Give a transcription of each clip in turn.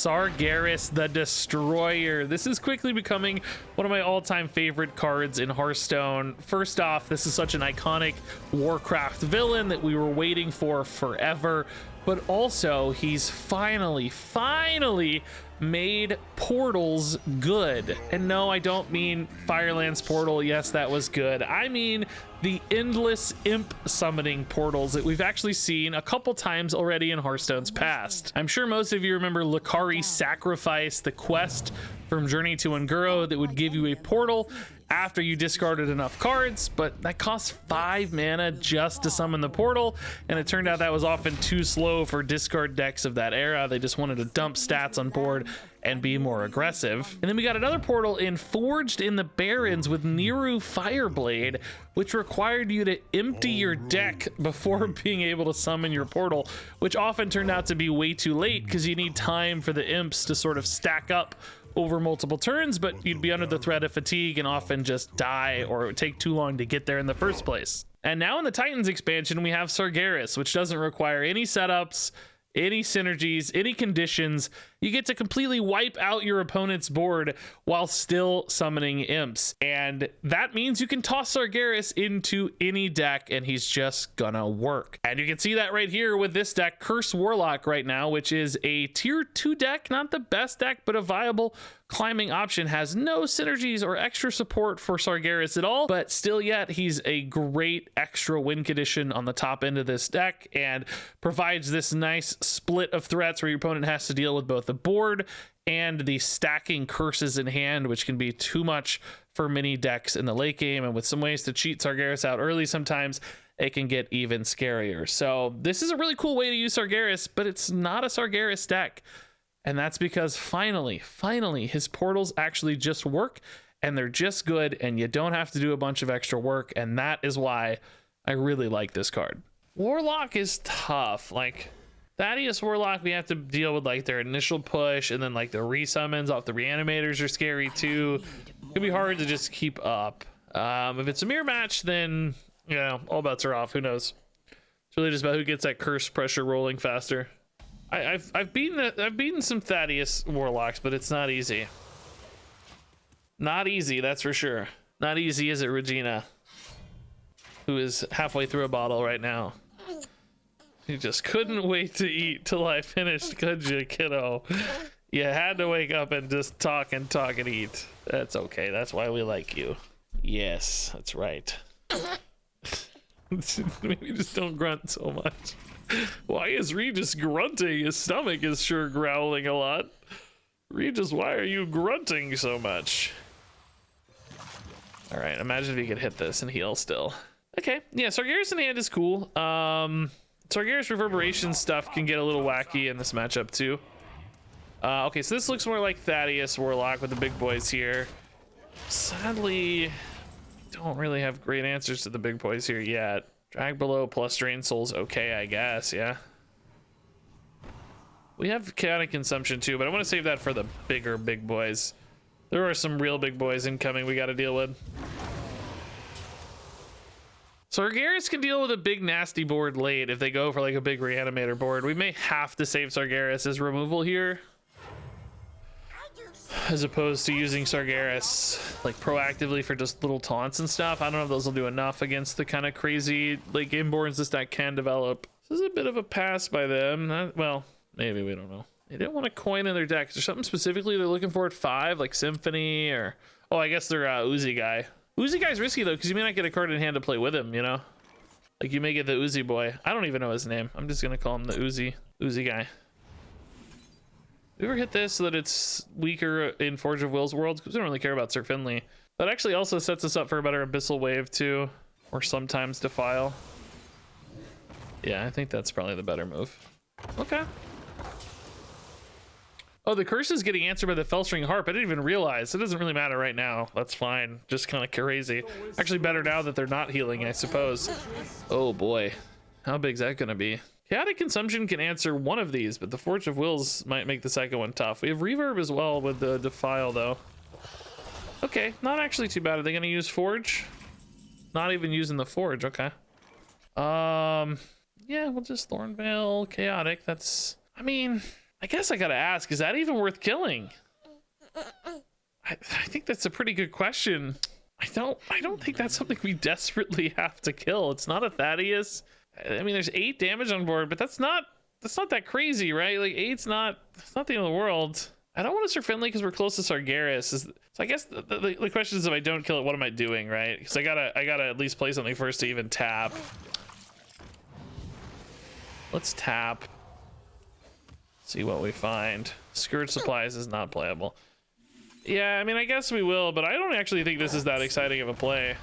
Sargeras the Destroyer. This is quickly becoming one of my all-time favorite cards in Hearthstone. First off, this is such an iconic Warcraft villain that we were waiting for forever, but also he's finally made portals good. And no, I don't mean Firelands portal. Yes, that was good. I mean the endless imp summoning portals that we've actually seen a couple times already in Hearthstone's past. I'm sure most of you remember Lakari Sacrifice, the quest from Journey to Unguro that would give you a portal after you discarded enough cards, but that costs 5 mana just to summon the portal, and it turned out that was often too slow for discard decks of that era. They just wanted to dump stats on board and be more aggressive. And then we got another portal in Forged in the Barrens with Niru Fireblade, which required you to empty your deck before being able to summon your portal, which often turned out to be way too late because you need time for the imps to sort of stack up over multiple turns, but you'd be under the threat of fatigue and often just die, or it would take too long to get there in the first place. And now in the Titans expansion, we have Sargeras, which doesn't require any setups, any synergies, any conditions. You get to completely wipe out your opponent's board while still summoning imps. And that means you can toss Sargeras into any deck and he's just gonna work. And you can see that right here with this deck, Curse Warlock right now, which is a tier 2 deck, not the best deck, but a viable climbing option. Has no synergies or extra support for Sargeras at all, but still yet he's a great extra win condition on the top end of this deck and provides this nice split of threats where your opponent has to deal with both the board and the stacking curses in hand, which can be too much for many decks in the late game. And with some ways to cheat Sargeras out early, sometimes it can get even scarier. So this is a really cool way to use Sargeras, but it's not a Sargeras deck. And that's because finally, his portals actually just work, and they're just good, and you don't have to do a bunch of extra work. And that is why I really like this card. Warlock is tough. Like Thaddeus Warlock, we have to deal with like their initial push, and then like the resummons off the reanimators are scary too. It can be hard to just keep up. If it's a mirror match, then you know, all bets are off. Who knows? It's really just about who gets that curse pressure rolling faster. I've beaten some Thaddeus Warlocks, but it's not easy. Not easy, that's for sure. Not easy, is it, Regina? Who is halfway through a bottle right now. You just couldn't wait to eat till I finished, could you, kiddo? You had to wake up and just talk and eat. That's okay, that's why we like you. Yes, that's right. Maybe just don't grunt so much. Why is Regis grunting? His stomach is sure growling a lot. Regis, why are you grunting so much? All right, imagine if you could hit this and heal still. Okay, yeah, Sargeras in hand is cool. Sargeras Reverberation stuff can get a little wacky in this matchup too. Okay, so this looks more like Thaddeus Warlock with the big boys here. Sadly, don't really have great answers to the big boys here yet. Drag below plus drain souls, okay, I guess, yeah. We have chaotic consumption too, but I want to save that for the bigger big boys. There are some real big boys incoming we got to deal with. Sargeras can deal with a big nasty board late if they go for like a big reanimator board. We may have to save Sargeras' removal here, as opposed to using Sargeras like proactively for just little taunts and stuff. I don't know if those will do enough against the kind of crazy late game boards this deck can develop. This is a bit of a pass by them. Well, maybe, we don't know. They didn't want a coin in their deck. Is there something specifically they're looking for at 5, like Symphony, or oh, I guess they're Uzi guy. Uzi guy's risky though, because you may not get a card in hand to play with him, you know? Like you may get the Uzi boy. I don't even know his name. I'm just gonna call him the Uzi guy. We ever hit this so that it's weaker in Forge of Will's worlds? Because we don't really care about Sir Finley. That actually also sets us up for a better Abyssal Wave too, or sometimes Defile. Yeah, I think that's probably the better move. Okay. Oh, the curse is getting answered by the Fellstring Harp. I didn't even realize. It doesn't really matter right now. That's fine. Just kind of crazy. Actually better now that they're not healing, I suppose. Oh boy. How big is that going to be? Chaotic Consumption can answer one of these, but the Forge of Wills might make the second one tough. We have Reverb as well with the Defile, though. Okay, not actually too bad. Are they going to use Forge? Not even using the Forge. Okay. Yeah, we'll just Thornveil Chaotic. That's... I mean, I guess I gotta ask, is that even worth killing? I think that's a pretty good question. I don't think that's something we desperately have to kill. It's not a Thaddeus. I mean, there's 8 damage on board, but that's not that crazy, right? Like 8's not the end of the world. I don't want to Sir Finley because we're close to Sargeras. So I guess the question is, if I don't kill it, what am I doing, right? Because I gotta at least play something first to even tap. Let's tap. See what we find. Scourge Supplies is not playable. Yeah, I mean, I guess we will, but I don't actually think this is that exciting of a play.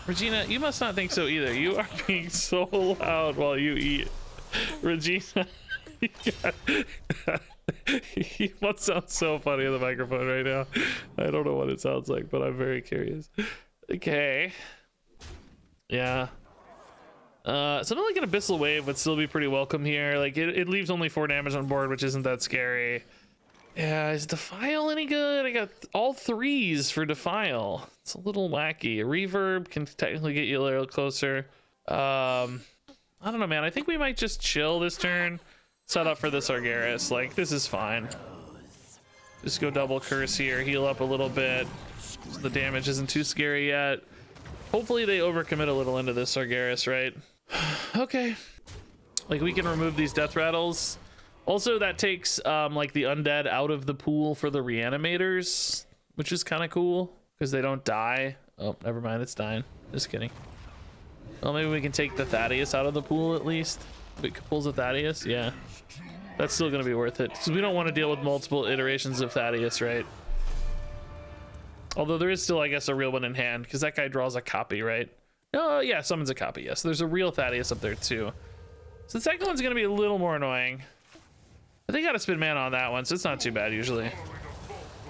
Regina, you must not think so either. You are being so loud while you eat. Regina, you must sound so funny on the microphone right now. I don't know what it sounds like, but I'm very curious. Okay. Yeah. Something like an Abyssal Wave would still be pretty welcome here. Like, it leaves only 4 damage on board, which isn't that scary. Yeah, is Defile any good? I got all 3s for Defile. It's a little wacky. A Reverb can technically get you a little closer. I don't know, man. I think we might just chill this turn. Set up for the Sargeras. Like, this is fine. Just go double curse here. Heal up a little bit. So the damage isn't too scary yet. Hopefully they overcommit a little into this Sargeras, right? Okay. Like, we can remove these death rattles. Also, that takes like the undead out of the pool for the reanimators, which is kind of cool because they don't die. Oh, never mind, it's dying. Just kidding. Well, maybe we can take the Thaddeus out of the pool at least. It pulls a Thaddeus, yeah. That's still gonna be worth it because we don't want to deal with multiple iterations of Thaddeus, right? Although there is still, I guess, a real one in hand because that guy draws a copy, right? Oh yeah, summons a copy. Yes, there's a real Thaddeus up there too. So the second one's gonna be a little more annoying. But they got to spend mana on that one, so it's not too bad usually.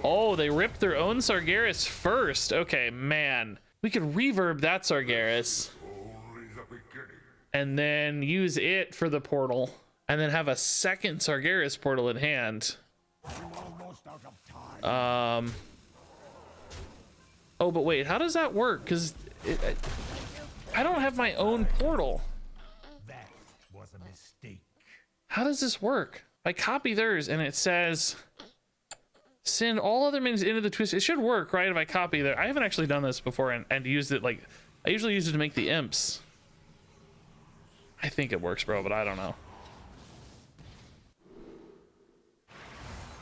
Oh, they ripped their own Sargeras first. Okay, man. We could reverb that Sargeras. And then use it for the portal. And then have a second Sargeras portal in hand. Oh, but wait, how does that work? Because I don't have my own portal. That was a mistake. How does this work? I copy theirs and it says send all other minions into the twist. It should work, right? If I copy there. I haven't actually done this before and used it. Like, I usually use it to make the imps. I think it works, bro, but I don't know.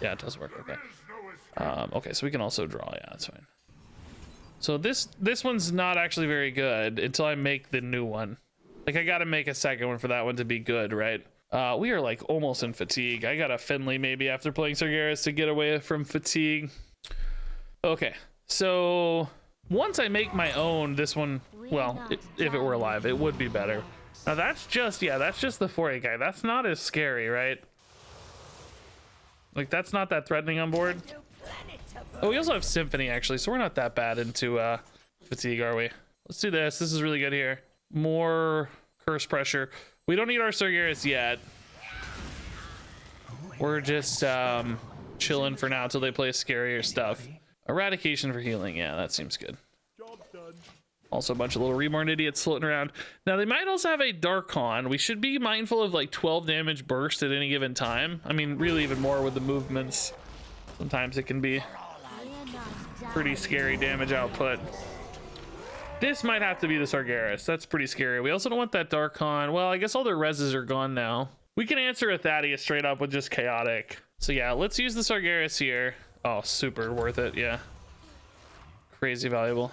Yeah, it does work. Okay. Okay, so we can also draw. Yeah, that's fine. So this one's not actually very good until I make the new one. Like, I got to make a second one for that one to be good, right? We are like almost in fatigue. I got a Finley maybe after playing Sargeras to get away from fatigue. Okay, so once I make my own, this one, well, if it were alive, it would be better. Now that's just, yeah, that's just the 4-8 guy. That's not as scary, right? Like, that's not that threatening on board. Oh, we also have Symphony actually, so we're not that bad into fatigue, are we? Let's do this. This is really good here. More curse pressure. We don't need our Sargeras yet. We're just chilling for now until they play scarier stuff. Eradication for healing. Yeah, that seems good. Also a bunch of little Reborn idiots floating around. Now, they might also have a Darkon. We should be mindful of like 12 damage burst at any given time. I mean, really even more with the movements. Sometimes it can be pretty scary damage output. This might have to be the Sargeras. That's pretty scary. We also don't want that Darkon. Well, I guess all their reses are gone now. We can answer a Thaddeus straight up with just Chaotic. So yeah, let's use the Sargeras here. Oh, super worth it, yeah. Crazy valuable.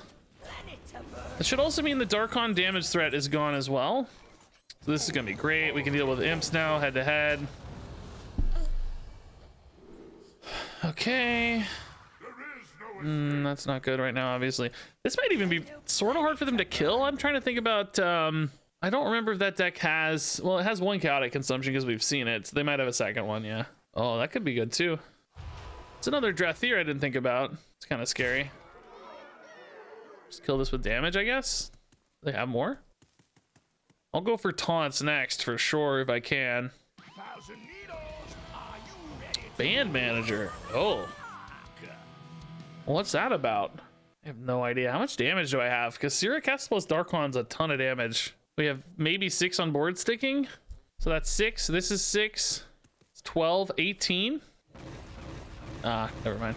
That should also mean the Darkon damage threat is gone as well. So this is gonna be great. We can deal with imps now, head to head. Okay. That's not good right now, obviously. This might even be sort of hard for them to kill. I'm trying to think about, I don't remember if that deck has, well, it has one Chaotic Consumption because we've seen it. So they might have a second one, yeah. Oh, that could be good too. It's another Drathir I didn't think about. It's kind of scary. Just kill this with damage, I guess. They have more? I'll go for taunts next for sure if I can. Band Manager. Oh. What's that about? I have no idea. How much damage do I have? Because Syracuse plus Darkon's a ton of damage. We have maybe 6 on board sticking. So that's 6. This is 6. 12, 18. Ah, never mind.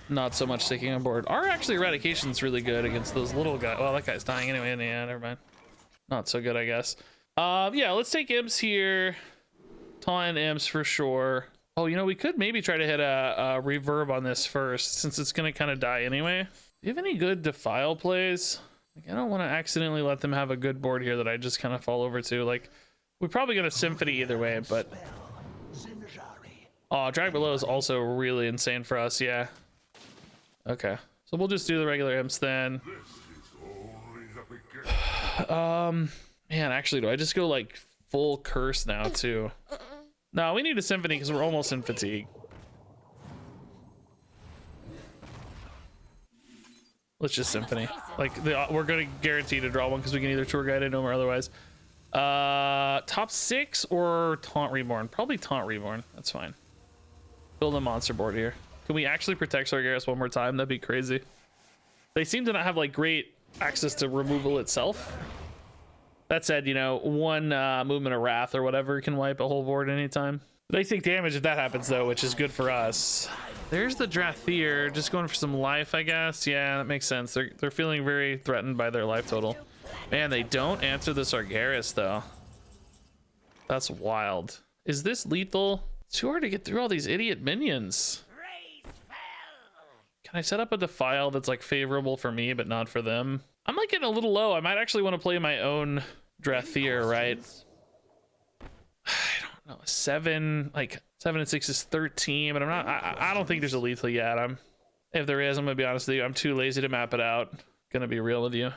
Not so much sticking on board. Our actually eradication's really good against those little guys. Well, that guy's dying anyway. Yeah, never mind. Not so good, I guess. Yeah, let's take imps here. Taunt imps for sure. Oh, you know, we could maybe try to hit a reverb on this first, since it's gonna kind of die anyway. Do you have any good defile plays? Like, I don't want to accidentally let them have a good board here that I just kind of fall over to. Like, we're probably gonna symphony either way, but oh, drag below is also really insane for us. Yeah. Okay, so we'll just do the regular imps then. Man, actually, do I just go like full curse now too? No, we need a symphony because we're almost in fatigue. Let's just symphony. Like, we're gonna guarantee to draw one because we can either tour guide it or otherwise. Top 6 or taunt reborn? Probably taunt reborn. That's fine. Build a monster board here. Can we actually protect Sargeras one more time? That'd be crazy. They seem to not have like great access to removal itself. That said, you know, one movement of wrath or whatever can wipe a whole board anytime. They take damage if that happens though, which is good for us. There's the Drathier, just going for some life, I guess. Yeah, that makes sense. They're feeling very threatened by their life total. Man, they don't answer the Sargeras though. That's wild. Is this lethal? It's too hard to get through all these idiot minions. Can I set up a defile that's like favorable for me but not for them? I'm like getting a little low. I might actually want to play my own Drathier, right? I don't know. 7 and 6 is 13, but I'm not. I don't think there's a lethal yet. If there is, I'm gonna be honest with you. I'm too lazy to map it out. Gonna be real with you.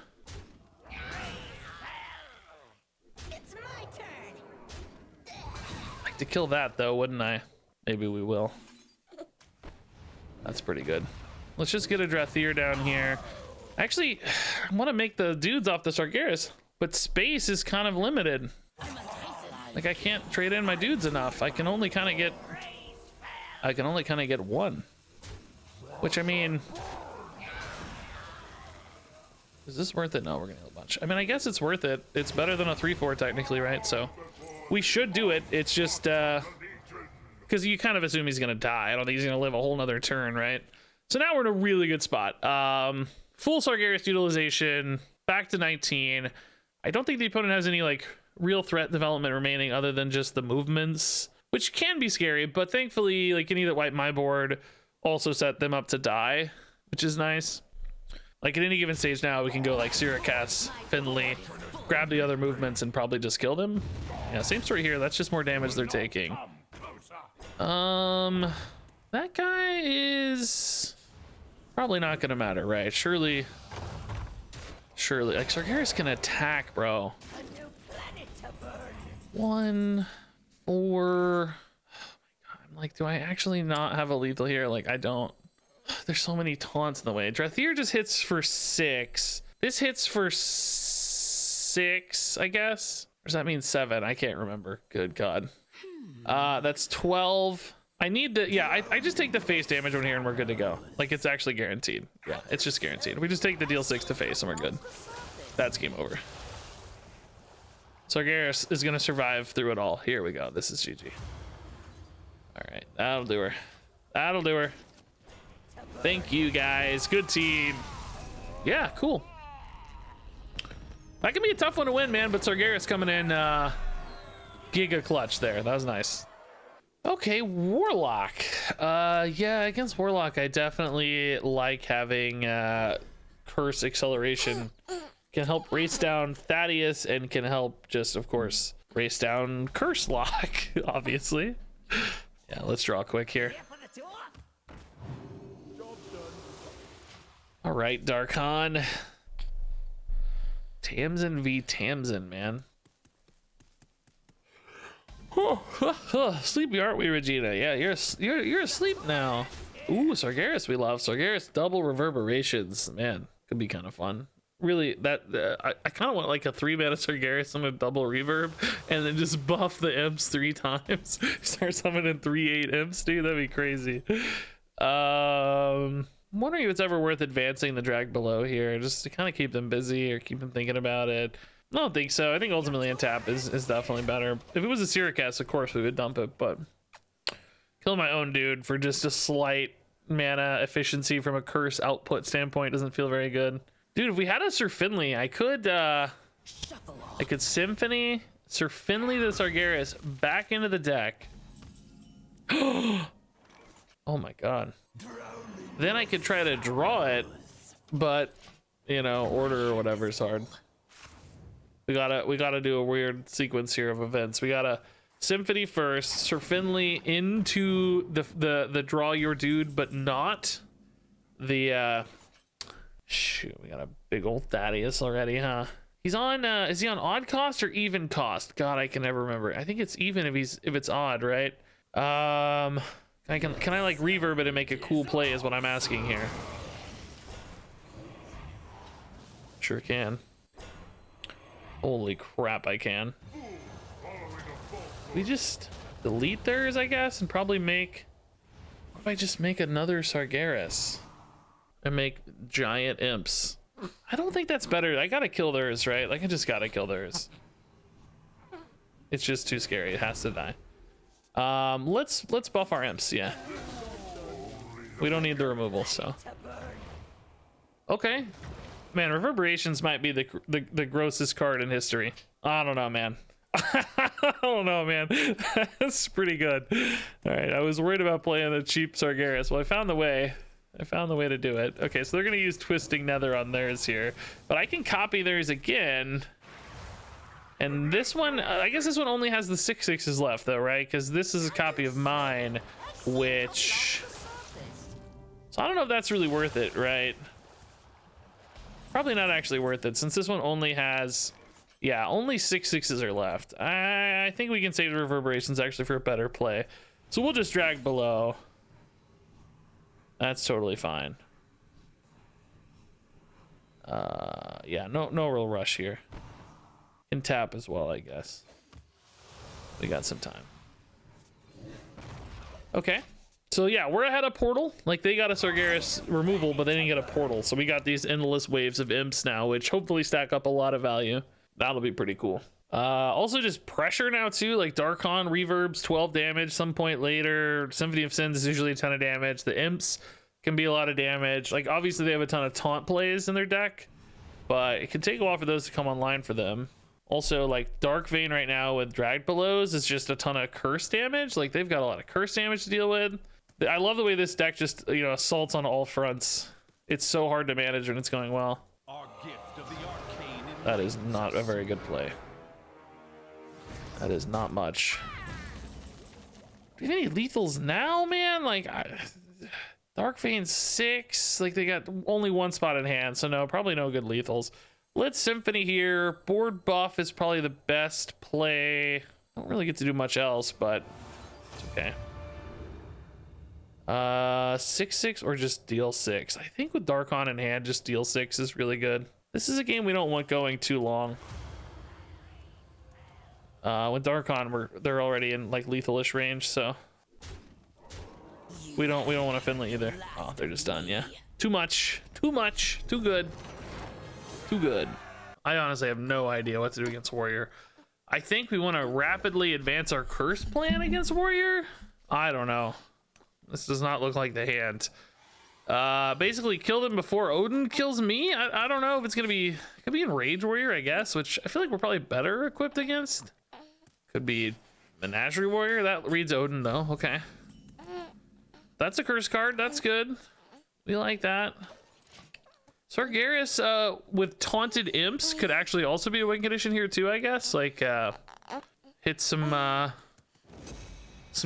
It's my turn. I'd like to kill that though, wouldn't I? Maybe we will. That's pretty good. Let's just get a Drathier down here. Actually, I want to make the dudes off the Sargeras, but space is kind of limited. Like, I can't trade in my dudes enough. I can only kind of get one. Which, I mean, is this worth it? No, we're gonna get a bunch. I mean, I guess it's worth it. It's better than a 3/4 technically, right? So we should do it. It's just because you kind of assume he's gonna die. I don't think he's gonna live a whole nother turn, right? So now we're in a really good spot. Full Sargeras utilization, back to 19. I don't think the opponent has any like real threat development remaining other than just the movements, which can be scary, but thankfully like any that wipe my board also set them up to die, which is nice. Like at any given stage now, we can go like Sargeras, Finley, grab the other movements and probably just kill them. Yeah, same story here. That's just more damage they're taking. That guy is probably not gonna matter, right? Surely, like Sargeras can attack, bro. 1, 4. Oh my god, I'm like, do I actually not have a lethal here? Like, I don't. There's so many taunts in the way. Drathier just hits for 6. This hits for 6, I guess. Or does that mean 7? I can't remember. Good god. That's 12. I need the, yeah, I just take the face damage on here and we're good to go. Like, it's actually guaranteed. Yeah, it's just guaranteed. We just take the deal 6 to face and we're good. That's game over. Sargeras is gonna survive through it all. Here we go. This is GG. All right, that'll do her. That'll do her. Thank you guys. Good team. Yeah, cool. That can be a tough one to win, man, but Sargeras coming in giga clutch there. That was nice. Okay, Warlock. Yeah, against Warlock, I definitely like having Curse Acceleration. Can help race down Thaddeus and can help just, of course, race down Curse Lock, obviously. Yeah, let's draw quick here. All right, Darkhan. Tamsin v. Tamsin, man. Sleepy, aren't we, Regina? Yeah, you're asleep now. Ooh, Sargeras, we love Sargeras. Double reverberations, man, could be kind of fun. Really, that I kind of want like a 3-mana Sargeras and a double reverb, and then just buff the imps 3 times. Start summoning 3/8 imps, dude. That'd be crazy. I'm wondering if it's ever worth advancing the drag below here, just to kind of keep them busy or keep them thinking about it. I don't think so. I think ultimately untap is definitely better. If it was a Siricast, of course we would dump it, but killing my own dude for just a slight mana efficiency from a curse output standpoint doesn't feel very good. Dude, if we had a Sir Finley, I could Symphony Sir Finley the Sargeras back into the deck. Oh my god. Then I could try to draw it, but you know, order or whatever is hard. We gotta do a weird sequence here of events. We gotta Symphony first, Sir Finley into the draw your dude, but not the shoot, we got a big old Thaddeus already, huh? He's on is he on odd cost or even cost? God, I can never remember. I think it's even if it's odd, right? Can I like reverb it and make a cool play is what I'm asking here. Sure can. Holy crap, I can. We just delete theirs, I guess, and probably make... What if I just make another Sargeras? And make giant imps? I don't think that's better. I gotta kill theirs, right? Like, I just gotta kill theirs. It's just too scary. It has to die. Let's buff our imps, yeah. We don't need the removal, so... Okay. Man, Reverberations might be the grossest card in history. I don't know, man. I don't know, man. That's pretty good. All right, I was worried about playing the cheap Sargeras. Well, I found the way. I found the way to do it. Okay, so they're gonna use Twisting Nether on theirs here, but I can copy theirs again. And this one, I guess this one only has the 6/6s left, though, right? Because this is a copy of mine, which... So I don't know if that's really worth it, right? Probably not actually worth it, since this one only has... Yeah, only 6/6s are left. I think we can save the Reverberations actually for a better play. So we'll just drag below. That's totally fine. Yeah, no real rush here. Can tap as well, I guess. We got some time. Okay. So yeah, we're ahead of Portal. Like, they got a Sargeras removal, but they didn't get a Portal. So we got these endless waves of imps now, which hopefully stack up a lot of value. That'll be pretty cool. Also just pressure now too, like Darkon reverbs 12 damage some point later. Symphony of Sins is usually a ton of damage. The imps can be a lot of damage. Like, obviously they have a ton of taunt plays in their deck, but it can take a while for those to come online for them. Also, like, Dark Vein right now with Drag Belows is just a ton of curse damage. Like, they've got a lot of curse damage to deal with. I love the way this deck just, you know, assaults on all fronts. It's so hard to manage when it's going well. Our gift of the arcane. That is not a very good play. That is not much. Do you have any lethals now, man? Like, Dark Vein 6. Like, they got only one spot in hand, so no, probably no good lethals. Let's Symphony here. Board buff is probably the best play. Don't really get to do much else, but it's okay. 6/6 or just deal 6. I think with Darkon in hand, just deal 6 is really good. This is a game we don't want going too long. With Darkon, they're already in like lethalish range, so we don't want to Finley either. Oh, they're just done, yeah. Too much, too good. Too good. I honestly have no idea what to do against Warrior. I think we want to rapidly advance our curse plan against Warrior. I don't know. This does not look like the hand. Basically kill them before Odin kills me. I don't know if it's gonna be, it could be Enrage Warrior, I guess, which I feel like we're probably better equipped against. Could be Menagerie Warrior. That reads Odin though. Okay, that's a curse card. That's good. We like that. Sargeras with Taunted Imps could actually also be a win condition here too, I guess. Like, hit some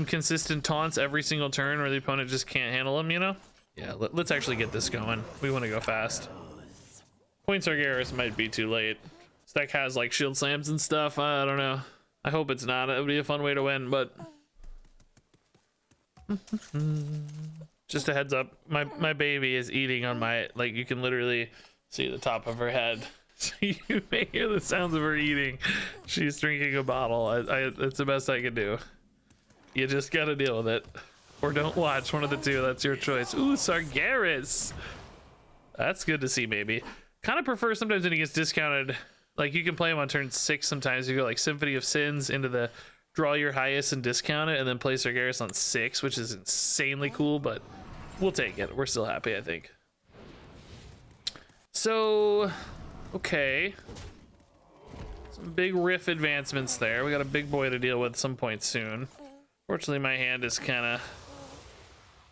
consistent taunts every single turn where the opponent just can't handle them, you know? Yeah, let's actually get this going. We want to go fast. Point Sargeras might be too late. This deck has like shield slams and stuff. I don't know. I hope it's not. It would be a fun way to win, but... Just a heads up, my baby is eating on my, like, you can literally see the top of her head. So you may hear the sounds of her eating. She's drinking a bottle. It's the best I can do. You just gotta deal with it. Or don't watch, one of the two, that's your choice. Ooh, Sargeras. That's good to see, maybe. Kind of prefer sometimes when he gets discounted Like, you can play them on turn 6 sometimes. You go like Symphony of Sins into the draw your highest and discount it, and then play Sargeras on 6, which is insanely cool, but we'll take it. We're still happy, I think. So, okay. Some big riff advancements there. We got a big boy to deal with at some point soon. Fortunately, my hand is kind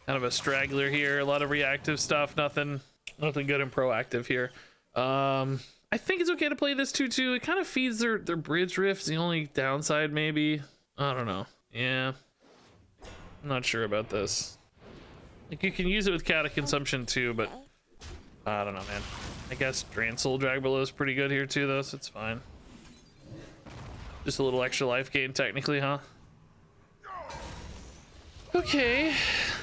of a straggler here. A lot of reactive stuff. Nothing good and proactive here. I think it's okay to play this 2-2. It kind of feeds their bridge riffs. The only downside, maybe. I don't know. Yeah. I'm not sure about this. Like, you can use it with Cata Consumption too, but I don't know, man. I guess Drain Soul Drag Below is pretty good here too, though, so it's fine. Just a little extra life gain, technically, huh? Okay.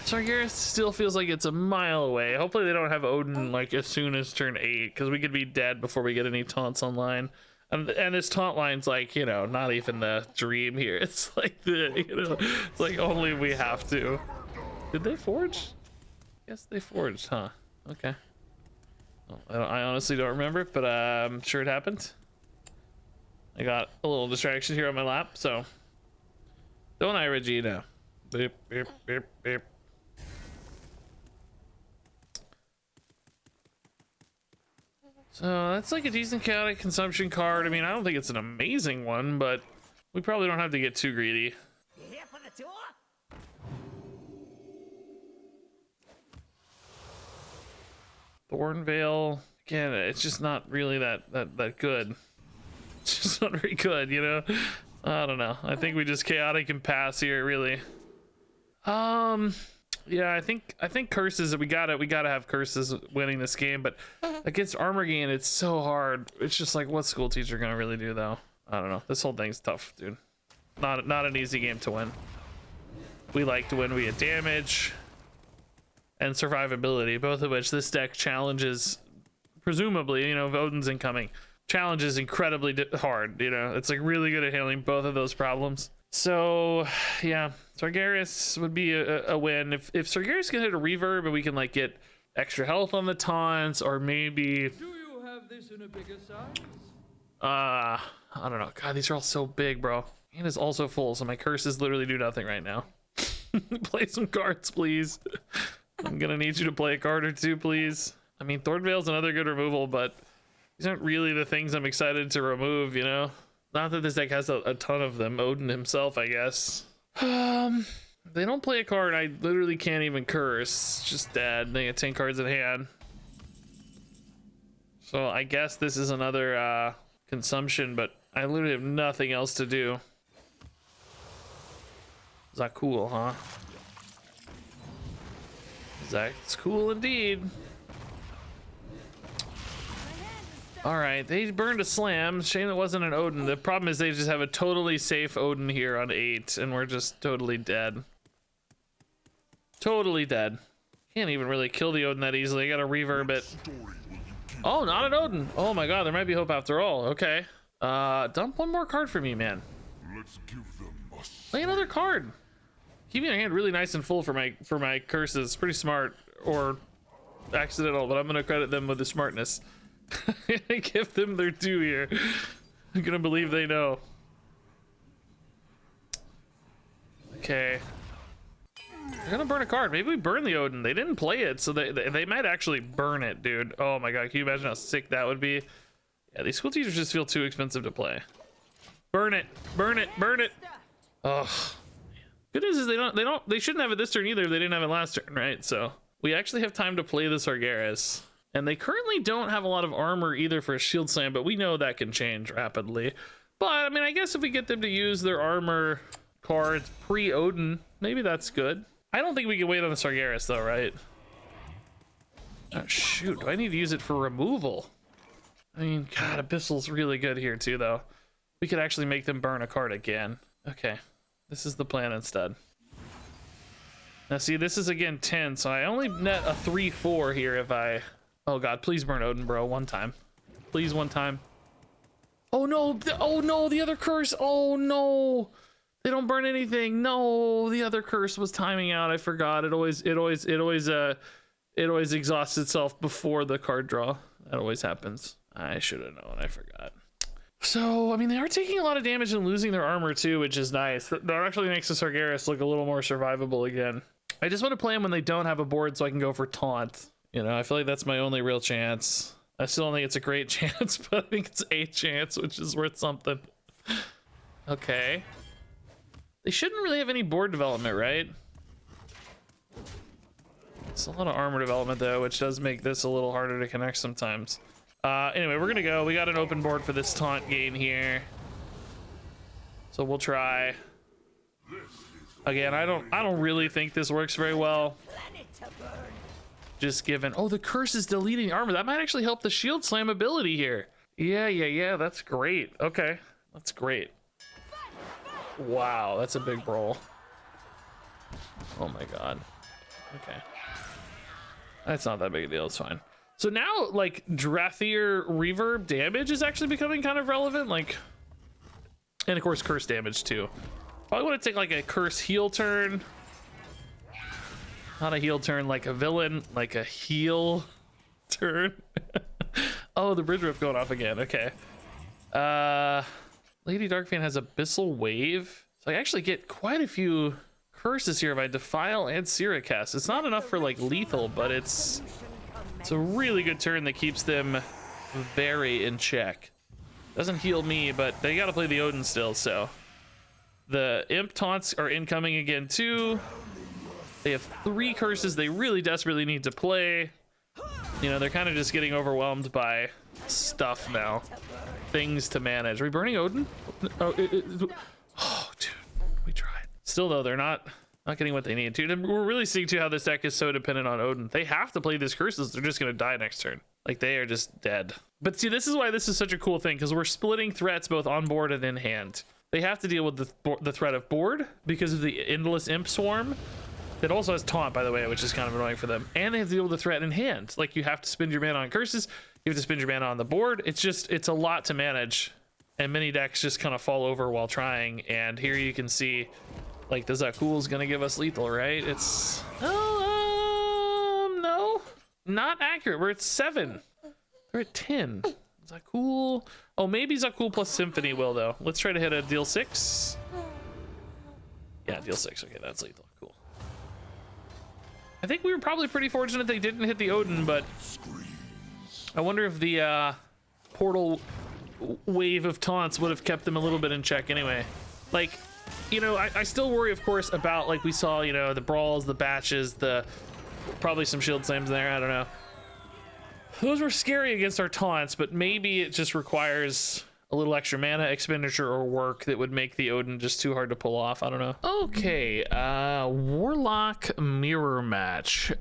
Sargeras still feels like it's a mile away. Hopefully they don't have Odin like as soon as turn 8, because we could be dead before we get any taunts online. And this taunt line's like, you know, not even the dream here. It's like it's like only we have to. Did they forge? Yes, they forged, huh? Okay. Well, I honestly don't remember, but I'm sure it happened. I got a little distraction here on my lap, so don't I, Regina? Beep, beep, beep, beep. So that's like a decent chaotic consumption card. I mean, I don't think it's an amazing one, but we probably don't have to get too greedy. You here for the tour? Thornvale, again, it's just not really that good. It's just not very good, you know? I don't know. I think we just chaotic and pass here, really. Yeah, I think curses, we gotta have curses winning this game, but against armor gain, it's so hard. It's just like, what's school teacher gonna really do, though? I don't know. This whole thing's tough, dude. Not an easy game to win. We like to win via damage and survivability, both of which this deck challenges, presumably, you know, if Odin's incoming, challenges incredibly hard, you know? It's like really good at handling both of those problems. So yeah, Sargeras would be a win. If Sargeras can hit a reverb and we can like get extra health on the taunts, or maybe Do you have this in a bigger size? I don't know. God, these are all so big, bro. And is also full, so my curses literally do nothing right now. Play some cards, please. I'm gonna need you to play a card or two, please. I mean, Thornvale's another good removal, but these aren't really the things I'm excited to remove, you know? Not that this deck has a ton of them. Odin himself, I guess. They don't play a card. I literally can't even curse. It's just dead. They get 10 cards in hand. So I guess this is another consumption, but I literally have nothing else to do. Is that cool, huh? That's cool indeed. All right, they burned a slam. Shame it wasn't an Odin. The problem is they just have a totally safe Odin here on 8, and we're just totally dead. Totally dead. Can't even really kill the Odin that easily. I gotta reverb it. Oh, not an Odin. Oh my god, there might be hope after all. Okay. Dump one more card for me, man. Let's give them a Play another card. Keeping your hand really nice and full for my curses. Pretty smart, or accidental, but I'm gonna credit them with the smartness. Give them their due here. I'm gonna believe they know. Okay. They're gonna burn a card. Maybe we burn the Odin. They didn't play it, so they might actually burn it, dude. Oh my god, can you imagine how sick that would be? Yeah, these school teachers just feel too expensive to play. Burn it, burn it, burn it. Oh. Good news is they shouldn't have it this turn either if they didn't have it last turn, right? So we actually have time to play the Sargeras. And they currently don't have a lot of armor either for a shield slam, but we know that can change rapidly. But I mean, I guess if we get them to use their armor cards pre-Odin, maybe that's good. I don't think we can wait on the Sargeras though, right? Oh, shoot, do I need to use it for removal? I mean, god, Abyssal's really good here too, though. We could actually make them burn a card again. Okay, this is the plan instead. Now see, this is again 10, so I only net a 3-4 here if I... Oh god, please burn Odin, bro, one time. Please, one time. Oh no, oh no, the other curse, oh no! They don't burn anything, no! The other curse was timing out, I forgot. It always exhausts itself before the card draw. That always happens. I should have known, I forgot. So, I mean, they are taking a lot of damage and losing their armor too, which is nice. That actually makes the Sargeras look a little more survivable again. I just want to play them when they don't have a board so I can go for taunt. You know, I feel like that's my only real chance. I still don't think it's a great chance, but I think it's a chance, which is worth something. Okay. They shouldn't really have any board development, right? It's a lot of armor development though, which does make this a little harder to connect sometimes. Anyway, we're gonna go. We got an open board for this taunt game here, so we'll try. Again, I don't really think this works very well. Just given, oh, the curse is deleting armor. That might actually help the shield slam ability here. Yeah. That's great. Okay, that's great. Wow, that's a big brawl. Oh my god. Okay, that's not that big a deal. It's fine. So now, like, Drathier reverb damage is actually becoming kind of relevant, like, and of course curse damage too. Probably want to take like a curse heal turn. Not a heal turn like a villain, like a heal turn. Oh, the bridge rift going off again. Okay. Lady Darkfang has Abyssal Wave. So I actually get quite a few curses here if I Defile and Seer cast. It's not enough for like lethal, but it's a really good turn that keeps them very in check. Doesn't heal me, but they gotta play the Odin still, so. The imp taunts are incoming again too. They have 3 curses they really desperately need to play. You know, they're kind of just getting overwhelmed by stuff now. Things to manage. Are we burning Odin? Oh, dude, we tried. Still though, they're not getting what they need to. We're really seeing too how this deck is so dependent on Odin. They have to play these curses. They're just gonna die next turn. Like, they are just dead. But see, this is why this is such a cool thing, because we're splitting threats both on board and in hand. They have to deal with the threat of board because of the endless imp swarm. It also has taunt, by the way, which is kind of annoying for them. And they have to deal with the threat in hand. Like, you have to spend your mana on curses. You have to spend your mana on the board. It's a lot to manage. And many decks just kind of fall over while trying. And here you can see, like, the Zakul's gonna give us lethal, right? It's, no, not accurate. We're at 7. We're at 10. Zakul. Oh, maybe Zakul plus Symphony will, though. Let's try to hit a deal 6. Yeah, deal 6. Okay, that's lethal. Cool. I think we were probably pretty fortunate they didn't hit the Odin, but I wonder if the portal wave of taunts would have kept them a little bit in check anyway. Like, you know, I still worry, of course, about, like we saw, you know, the brawls, the batches, probably some shield slams there. I don't know. Those were scary against our taunts, but maybe it just requires a little extra mana expenditure or work that would make the Odin just too hard to pull off. I don't know. Okay, Warlock mirror match.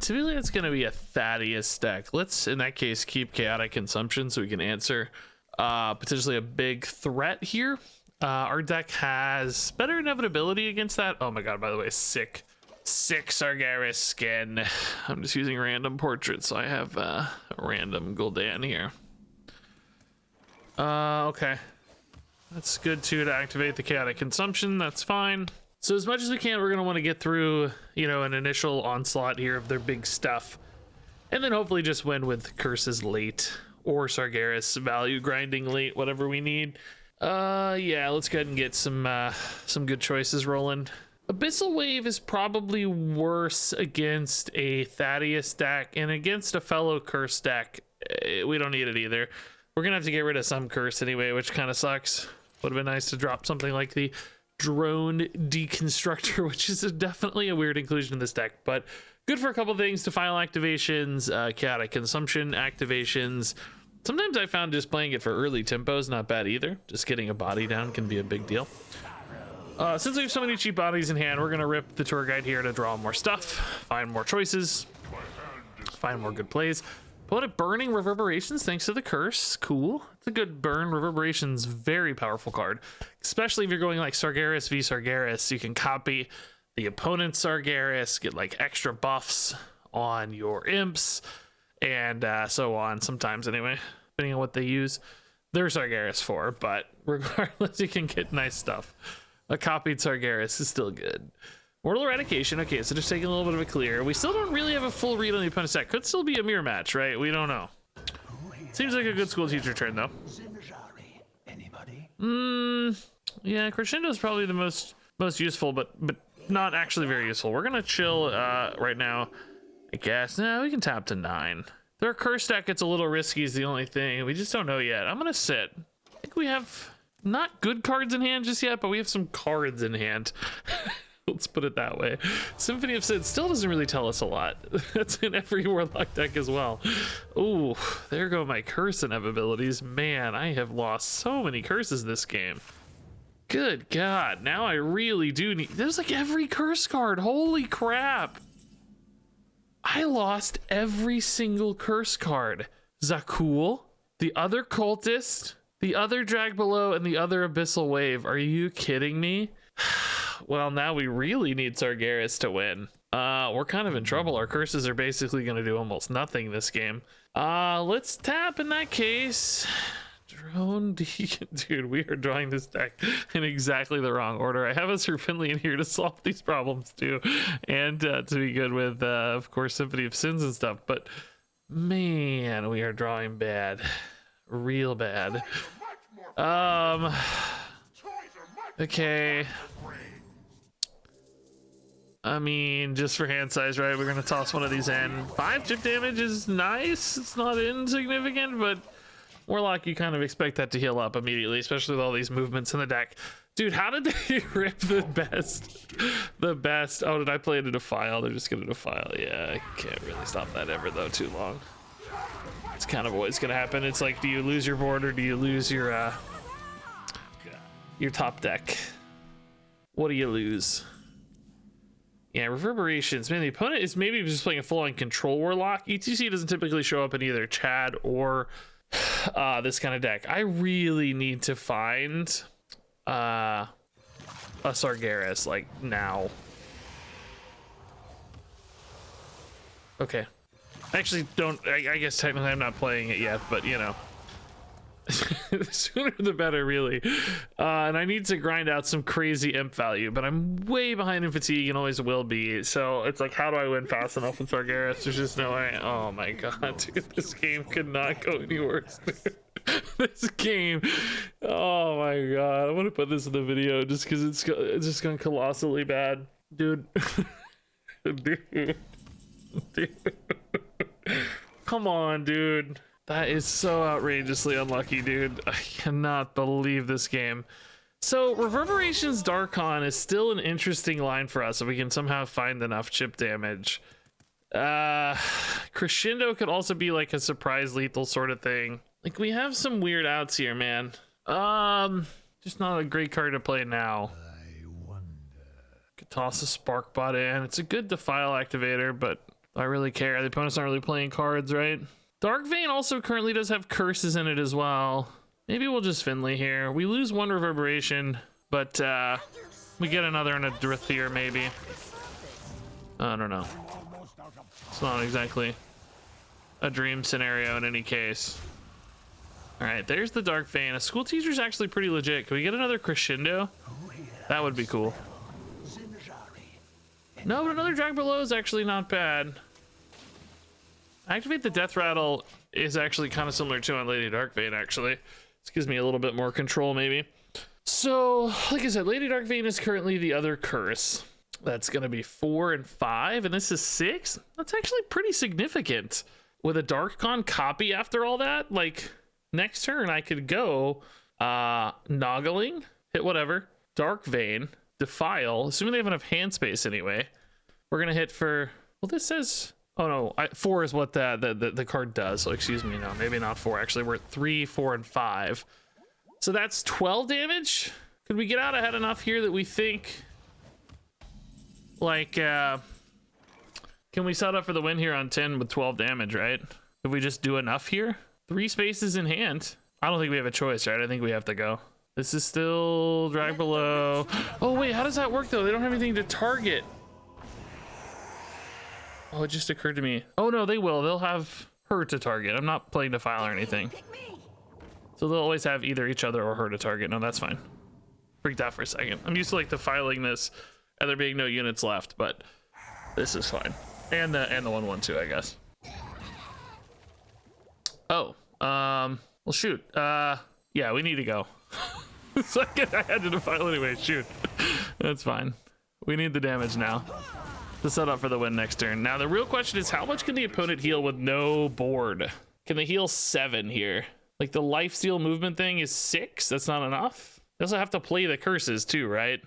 Typically it's gonna be a Thaddeus deck. Let's, in that case, keep Chaotic Consumption so we can answer potentially a big threat here. Our deck has better inevitability against that. Oh my god, by the way, sick Sargeras skin. I'm just using random portraits, so I have a random Gul'dan here. Okay, that's good too, to activate the Chaotic Consumption. That's fine. So as much as we can, we're gonna want to get through, you know, an initial onslaught here of their big stuff, and then hopefully just win with curses late or Sargeras value grinding late, whatever we need. Yeah, let's go ahead and get some good choices rolling. Abyssal Wave is probably worse against a Thaddeus deck, and against a fellow curse deck, we don't need it either. We're gonna have to get rid of some curse anyway, which kind of sucks. Would have been nice to drop something like the Drone Deconstructor, which is definitely a weird inclusion in this deck, but good for a couple things. Defile activations, Chaotic Consumption activations. Sometimes I found just playing it for early tempo is not bad either. Just getting a body down can be a big deal. Since we have so many cheap bodies in hand, we're gonna rip the tour guide here to draw more stuff, find more choices, find more good plays. Pull out a Burning Reverberations thanks to the curse. Cool. It's a good burn. Reverberations, very powerful card, especially if you're going like Sargeras v Sargeras. You can copy the opponent's Sargeras, get like extra buffs on your imps, and so on. Sometimes anyway, depending on what they use their Sargeras for. But regardless, you can get nice stuff. A copied Sargeras is still good. Mortal Eradication. Okay, so just taking a little bit of a clear. We still don't really have a full read on the opponent's deck. Could still be a mirror match, right? We don't know. Seems like a good school teacher turn, though. Yeah, Crescendo is probably the most useful, but not actually very useful. We're gonna chill right now, I guess. No, we can tap to 9. Their curse deck gets a little risky is the only thing. We just don't know yet. I'm gonna sit. I think we have not good cards in hand just yet, but we have some cards in hand. Let's put it that way. Symphony of Sid still doesn't really tell us a lot. That's in every Warlock deck as well. Ooh, there go my curse inevitabilities. Man, I have lost so many curses this game. Good God, now I really do need... There's like every curse card. Holy crap. I lost every single curse card. Zakul, the other Cultist, the other Drag Below, and the other Abyssal Wave. Are you kidding me? Well, now we really need Sargeras to win. We're kind of in trouble. Our curses are basically going to do almost nothing this game. Let's tap in that case. Drone Deacon. Dude, we are drawing this deck in exactly the wrong order. I have a Sir Finley in here to solve these problems too. And to be good with, of course, Symphony of Sins and stuff. But, man, we are drawing bad. Real bad. Okay. I mean, just for hand size, right? We're gonna toss one of these in. 5 chip damage is nice. It's not insignificant, but Warlock, you kind of expect that to heal up immediately, especially with all these movements in the deck. Dude, how did they rip the best? The best. Oh, did I play it in a file? They're just gonna defile. Yeah, I can't really stop that ever though too long. It's kind of always gonna happen. It's like, do you lose your board or do you lose your top deck? What do you lose? Yeah, reverberations. Man, the opponent is maybe just playing a full-on control Warlock. ETC doesn't typically show up in either Chad or this kind of deck. I really need to find a Sargeras like now. Okay. I actually don't. I guess technically I'm not playing it yet, but you know. The sooner the better, really. And I need to grind out some crazy imp value, but I'm way behind in fatigue and always will be. So it's like, how do I win fast enough with Sargeras? There's just no way. Oh my god, dude, this game could not go any worse. This game, oh my god, I want to put this in the video just because it's just gone colossally bad, dude. Dude. Come on, dude. That is so outrageously unlucky, dude. I cannot believe this game. So Reverberation's Darkon is still an interesting line for us if we can somehow find enough chip damage. Crescendo could also be like a surprise lethal sort of thing. Like, we have some weird outs here, man. Just not a great card to play now. I wonder. Could toss a Sparkbot in. It's a good Defile activator, but I really care. The opponent's not really playing cards, right? Dark Vein also currently does have curses in it as well. Maybe we'll just Finley here. We lose one Reverberation, but we get another in a Drithier, maybe. I don't know. It's not exactly a dream scenario in any case. All right, there's the Dark Vein. A School Teacher's actually pretty legit. Can we get another Crescendo? That would be cool. No, but another Drag Below is actually not bad. Activate the Death Rattle is actually kind of similar to on Lady Dark Vein, actually. This gives me a little bit more control, maybe. So, like I said, Lady Dark Vein is currently the other curse. That's going to be 4 and 5, and this is 6? That's actually pretty significant. With a Darkon copy after all that, like, next turn I could go Noggling, hit whatever, Dark Vein, Defile, assuming they have enough hand space anyway. We're going to hit for, well, this says... Oh no, 4 is what the card does. So excuse me, no, maybe not 4. Actually, we're at 3, 4, and 5. So that's 12 damage. Could we get out ahead enough here that we think, like, can we set up for the win here on 10 with 12 damage, right? If we just do enough here? 3 spaces in hand. I don't think we have a choice, right? I think we have to go. This is still Drag Below. Oh wait, how does that work though? They don't have anything to target. Oh, it just occurred to me. Oh no, they will. They'll have her to target. I'm not playing Defile or anything. So they'll always have either each other or her to target. No, that's fine. Freaked out for a second. I'm used to like defiling this and there being no units left, but this is fine. And the 1/1 too, I guess. Oh, well shoot. Yeah, we need to go. Second, I had to defile anyway. Shoot. That's fine. We need the damage now to set up for the win next turn. Now, the real question is, how much can the opponent heal with no board? Can they heal 7 here? Like, the lifesteal movement thing is 6? That's not enough? They also have to play the curses too, right?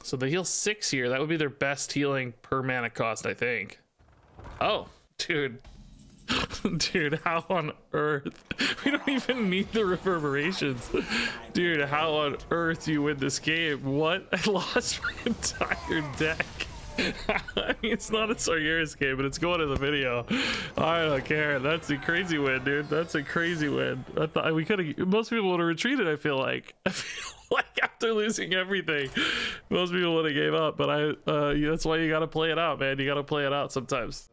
So they heal 6 here. That would be their best healing per mana cost, I think. Oh, dude. Dude, how on earth? We don't even need the reverberations. Dude, how on earth do you win this game? What? I lost my entire deck. I mean, it's not a Sargeras game, but it's going in the video. I don't care. That's a crazy win, dude. That's a crazy win. I thought we could have. Most people would have retreated. I feel like after losing everything, most people would have gave up. But that's why you got to play it out, man. You got to play it out sometimes.